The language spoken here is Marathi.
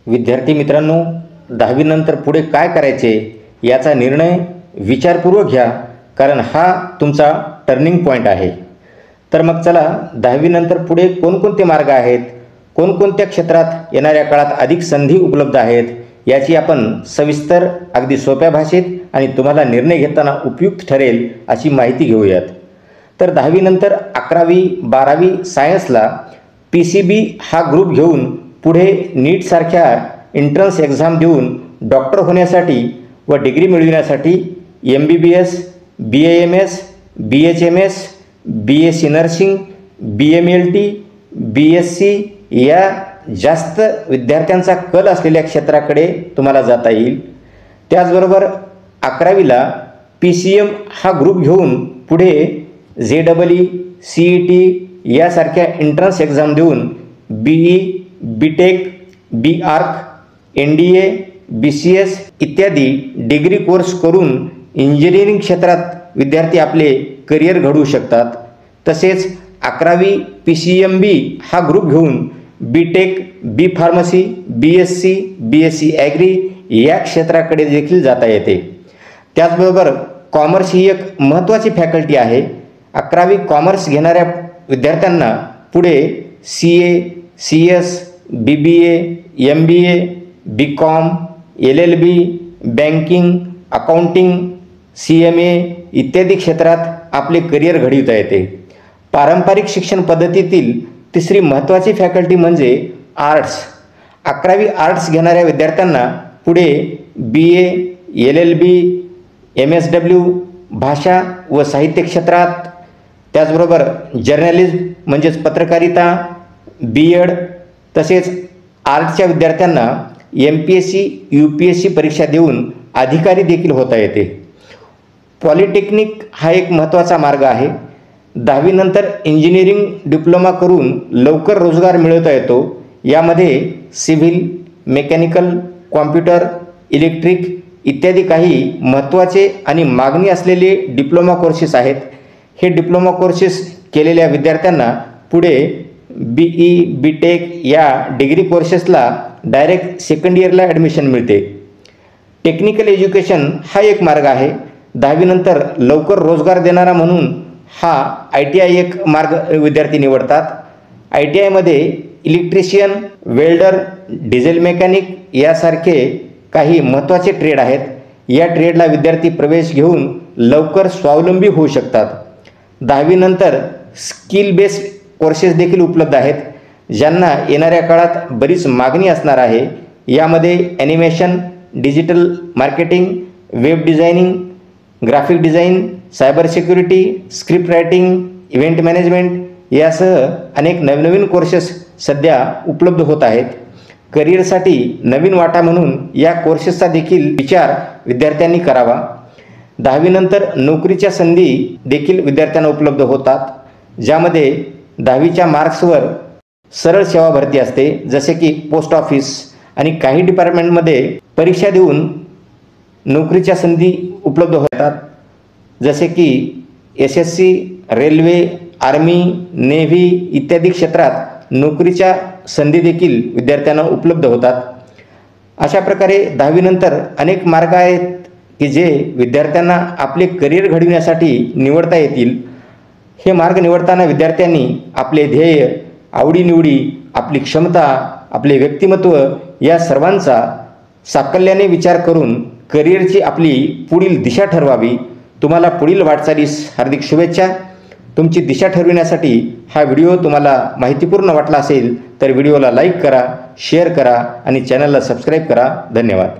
विद्यार्थी मित्रांनो, 10वी नंतर पुढे काय करायचे याचा निर्णय विचारपूर्वक घ्या, कारण हा तुमचा टर्निंग पॉईंट आहे। तर मग चला, 10वी नंतर पुढे कोणकोणते मार्ग आहेत, कोणकोणत्या क्षेत्रात येणाऱ्या काळात अधिक संधी उपलब्ध आहेत याची आपण सविस्तर, अगदी सोप्या भाषेत आणि तुम्हाला निर्णय घेताना उपयुक्त ठरेल अशी माहिती घेऊयात। तर 10वी नंतर 11वी 12वी सायन्सला PCB हा ग्रुप घेऊन पुढे नीटसारख्या एंट्रन्स एक्झाम देऊन डॉक्टर होण्यासाठी व डिग्री मिळविण्यासाठी MBBS, BAMS, BHMS, BSc nursing, BMLT, BSc या जास्त विद्यार्थ्यांचा कल असलेल्या क्षेत्राकडे तुम्हाला जाता येईल। त्याचबरोबर 11वीला PCM हा ग्रुप घेऊन पुढे JEE, CET यासारख्या एंट्रन्स एक्झाम देऊन BE, BTech, BArch, NDA, BCS इत्यादी डिग्री कोर्स करून इंजिनिअरिंग क्षेत्रात विद्यार्थी आपले करिअर घडवू शकतात। तसेच 11वी PCMB हा ग्रुप घेऊन BTech, B pharmacy, BSc, BSc agri या क्षेत्राकडे देखील जाता येते। त्याचबरोबर कॉमर्स ही एक महत्त्वाची फॅकल्टी आहे। 11वी कॉमर्स घेणाऱ्या विद्यार्थ्यांना पुढे CA, CS, BBA, MBA, BCom, LLB, banking, accounting, CMA इत्यादी क्षेत्रात आपले करिअर घडविता येते। पारंपरिक शिक्षण पद्धतीतील तिसरी महत्त्वाची फॅकल्टी म्हणजे आर्ट्स। 11वी आर्ट्स घेणाऱ्या विद्यार्थ्यांना पुढे BA, LLB, MSW भाषा व साहित्य क्षेत्रात, त्याचबरोबर जर्नलिझम म्हणजेच पत्रकारिता, B.Ed तसेच आर्ट्सच्या विद्यार्थ्यांना MPSC, UPSC परीक्षा देऊन अधिकारी देखील होता येते। पॉलिटेक्निक हा एक महत्त्वाचा मार्ग आहे। 10वी नंतर इंजिनिअरिंग डिप्लोमा करून लवकर रोजगार मिळवता येतो। यामध्ये सिव्हिल, मेकॅनिकल, कॉम्प्युटर, इलेक्ट्रिक इत्यादी काही महत्त्वाचे आणि मागणी असलेले डिप्लोमा कोर्सेस आहेत। हे डिप्लोमा कोर्सेस केलेल्या विद्यार्थ्यांना पुढे BE, BTech या डिग्री कोर्सेसला डायरेक्ट सेकंड इयरला ॲडमिशन मिळते। टेक्निकल एज्युकेशन हा एक मार्ग आहे। 10वी नंतर लवकर रोजगार देणारा म्हणून हा ITI एक मार्ग विद्यार्थी निवडतात। ITIमध्ये इलेक्ट्रिशियन, वेल्डर, डिझेल मेकॅनिक यासारखे काही महत्त्वाचे ट्रेड आहेत। या ट्रेडला विद्यार्थी प्रवेश घेऊन लवकर स्वावलंबी होऊ शकतात। 10वी नंतर स्किल बेस्ड कोर्सेस देखील उपलब्ध आहेत, ज्यांना येणाऱ्या काळात बरीच मागणी असणार आहे। यामध्ये animation, digital marketing, web designing, graphic design, cyber security, script writing, event management यासह अनेक नवनवीन कोर्सेस सध्या उपलब्ध होत आहेत। करिअरसाठी नवीन वाटा म्हणून या कोर्सेसचा देखील विचार विद्यार्थ्यांनी करावा। 10वी नंतर नोकरीच्या संधी देखील विद्यार्थ्यांना उपलब्ध होतात, ज्यामध्ये 10वीच्या मार्क्सवर सरळ सेवा भरती असते, जसे की पोस्ट ऑफिस आणि काही डिपार्टमेंटमध्ये परीक्षा देऊन नोकरीच्या संधी उपलब्ध होतात, जसे की SSC, रेल्वे, आर्मी, नेव्ही इत्यादी क्षेत्रात नोकरीच्या संधी देखील विद्यार्थ्यांना उपलब्ध होतात। अशा प्रकारे 10वी नंतर अनेक मार्ग आहेत की जे विद्यार्थ्यांना आपले करिअर घडविण्यासाठी निवडता येतील। हे मार्ग निवडताना विद्यार्थ्यांनी आपले ध्येय, आवडीनिवडी, आपली क्षमता, आपले व्यक्तिमत्व या सर्वांचा साकल्याने विचार करून करिअरची आपली पुढील दिशा ठरवावी। तुम्हाला पुढील वाटचालीस हार्दिक शुभेच्छा। तुमची दिशा ठरविण्यासाठी हा व्हिडिओ तुम्हाला माहितीपूर्ण वाटला असेल तर व्हिडिओला लाईक करा, शेअर करा आणि चॅनलला सबस्क्राईब करा। धन्यवाद।